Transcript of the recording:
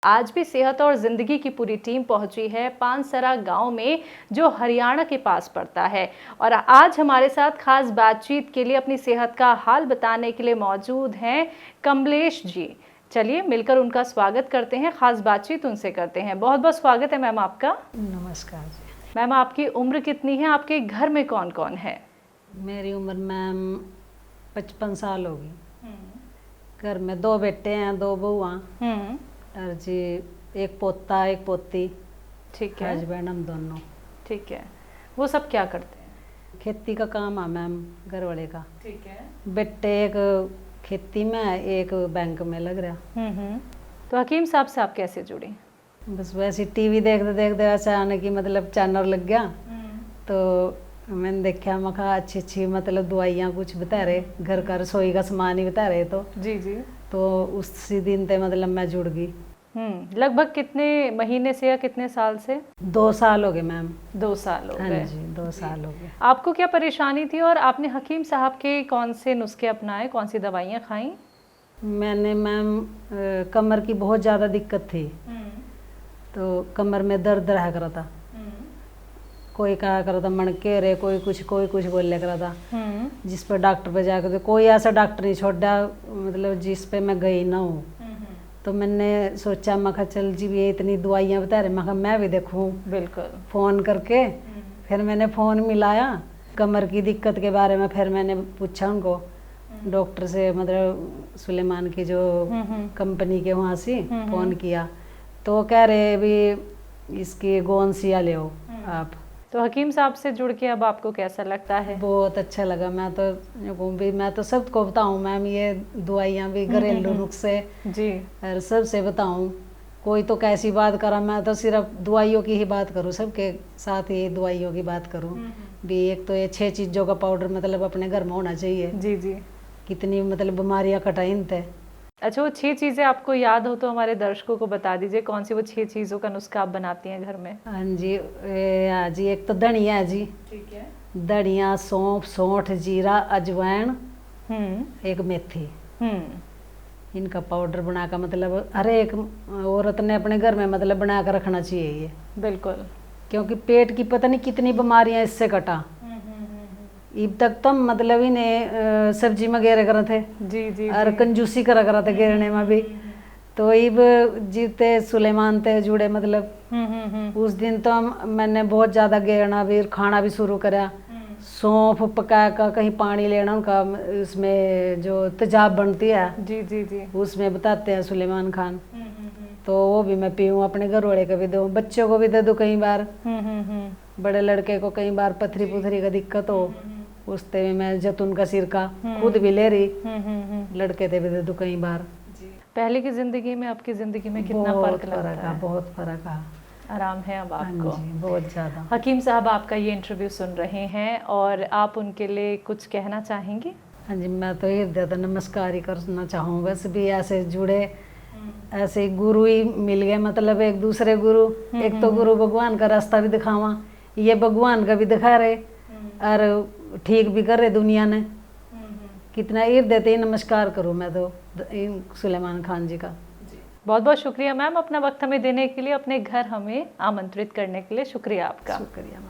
आज भी सेहत और ज़िंदगी की पूरी टीम पहुंची है पानसरा गांव में, जो हरियाणा के पास पड़ता है। और आज हमारे साथ खास बातचीत के लिए अपनी सेहत का हाल बताने के लिए मौजूद हैं कमलेश जी। चलिए मिलकर उनका स्वागत करते हैं, खास बातचीत उनसे करते हैं। बहुत बहुत स्वागत है मैम आपका। नमस्कार जी। मैम आपकी उम्र कितनी है? आपके घर में कौन कौन है? मेरी उम्र मैम 55 साल होगी। घर में 2 बेटे हैं, 2 बहुआं और जी एक पोता एक पोती। ठीक है। हस्बैंड हम दोनों। ठीक है। वो सब क्या करते हैं? खेती का काम है मैम, घर वाले का। ठीक है। बेटे एक खेती में है, एक बैंक में लग रहा। तो हकीम साहब से आप कैसे जुड़ी? बस वैसे टीवी देखते देखते अचानक ही मतलब चैनल लग गया, तो मैंने देखा, मैं कहा अच्छी अच्छी मतलब दवाइयाँ कुछ बता रहे, घर का रसोई का सामान ही बता रहे। तो जी जी। तो उसी दिन से मतलब मैं जुड़ गई। लगभग कितने महीने से या कितने साल से? 2 साल हो गए मैम। 2 साल हो हाँ गए। जी, 2 साल हो गए। आपको क्या परेशानी थी और आपने हकीम साहब के कौन से नुस्खे अपनाए, कौन सी दवाइयाँ खाई? मैंने मैम कमर की बहुत ज़्यादा दिक्कत थी, तो कमर में दर्द रहा करा था। कोई कहा करा था मणके रे, कोई कुछ बोले करा था। जिस पर डॉक्टर पे जाकर कोई ऐसा डॉक्टर नहीं छोड़ा मतलब जिस पे मैं गई ना हूँ। तो मैंने सोचा, मैं कहा चल जी ये इतनी दवाइयाँ बता रहे, मैं कहा मैं भी देखूँ बिल्कुल। फ़ोन करके। फिर मैंने फ़ोन मिलाया, कमर की दिक्कत के बारे में फिर मैंने पूछा उनको, डॉक्टर से, मतलब सुलेमान की जो कंपनी के वहाँ से फ़ोन किया, तो वो कह रहे भी इसकी गोंसिया ले आओ आप। तो हकीम साहब से जुड़ के अब आपको कैसा लगता है? बहुत अच्छा लगा। मैं तो सबको बताऊं मैम, ये दवाइयाँ भी घरेलू नुस्खे जी। और सबसे बताऊं, कोई तो कैसी बात करा, मैं तो सिर्फ दवाइयों की ही बात करूं, सबके साथ ही दवाइयों की बात करूं भी। एक तो ये 6 चीज़ों का पाउडर मतलब अपने घर में होना चाहिए। जी जी। कितनी मतलब बीमारियाँ कटाइन थे। अच्छा, वो 6 चीज़ें आपको याद हो तो हमारे दर्शकों को बता दीजिए, कौन सी वो 6 चीज़ों का नुस्खा आप बनाती हैं घर में? हाँ जी, हाँ जी, एक तो धनिया है जी। ठीक है। धनिया, सौंफ, सौंठ, जीरा, अजवाइन, एक मेथी, इनका पाउडर बनाकर मतलब हर एक औरत ने अपने घर में मतलब बना कर रखना चाहिए ये। बिल्कुल। क्योंकि पेट की पता नहीं कितनी बीमारियां इससे कटा। अब तक तो मतलब इन्हें सब्जी में गेरे कर थे जी जी। और कंजूसी करा थे गेरने में भी। तो अब जीते सुलेमान थे जुड़े मतलब उस दिन तो मैंने बहुत ज़्यादा गेरना भी, खाना भी शुरू करा। सौंफ पका कर कहीं पानी लेना उनका, उसमें जो तेजाब बनती है जी जी जी, उसमें बताते हैं सुलेमान खान। तो वो भी मैं पीऊँ, अपने घर वाले को भी दूँ, बच्चों को भी दे दूँ। कई बार बड़े लड़के को कई बार पथरी पुथरी का दिक्कत हो, उसते भी मैं जैतून का सिरका खुद भी ले रही, लड़के ते भी दे दूँ कई बार। पहले की जिंदगी में आपकी जिंदगी में कितना फर्क लगता है? बहुत फर्क है। आराम है अब आपको? हाँ जी, बहुत ज़्यादा। हकीम साहब आपका ये इंटरव्यू सुन रहे हैं और आप उनके लिए कुछ कहना चाहेंगे? हाँ जी, मैं तो हृदय तो नमस्कार ही करना चाहूँ। बस भी ऐसे जुड़े, ऐसे गुरु ही मिल गए, मतलब एक दूसरे गुरु। एक तो गुरु भगवान का रास्ता भी दिखावा, ये भगवान का भी दिखा रहे और ठीक भी कर रहे दुनिया ने। कितना हृदय से नमस्कार करूँ मैं तो सुलेमान खान जी का। बहुत बहुत शुक्रिया मैम, अपना वक्त हमें देने के लिए, अपने घर हमें आमंत्रित करने के लिए शुक्रिया आपका। शुक्रिया मैम।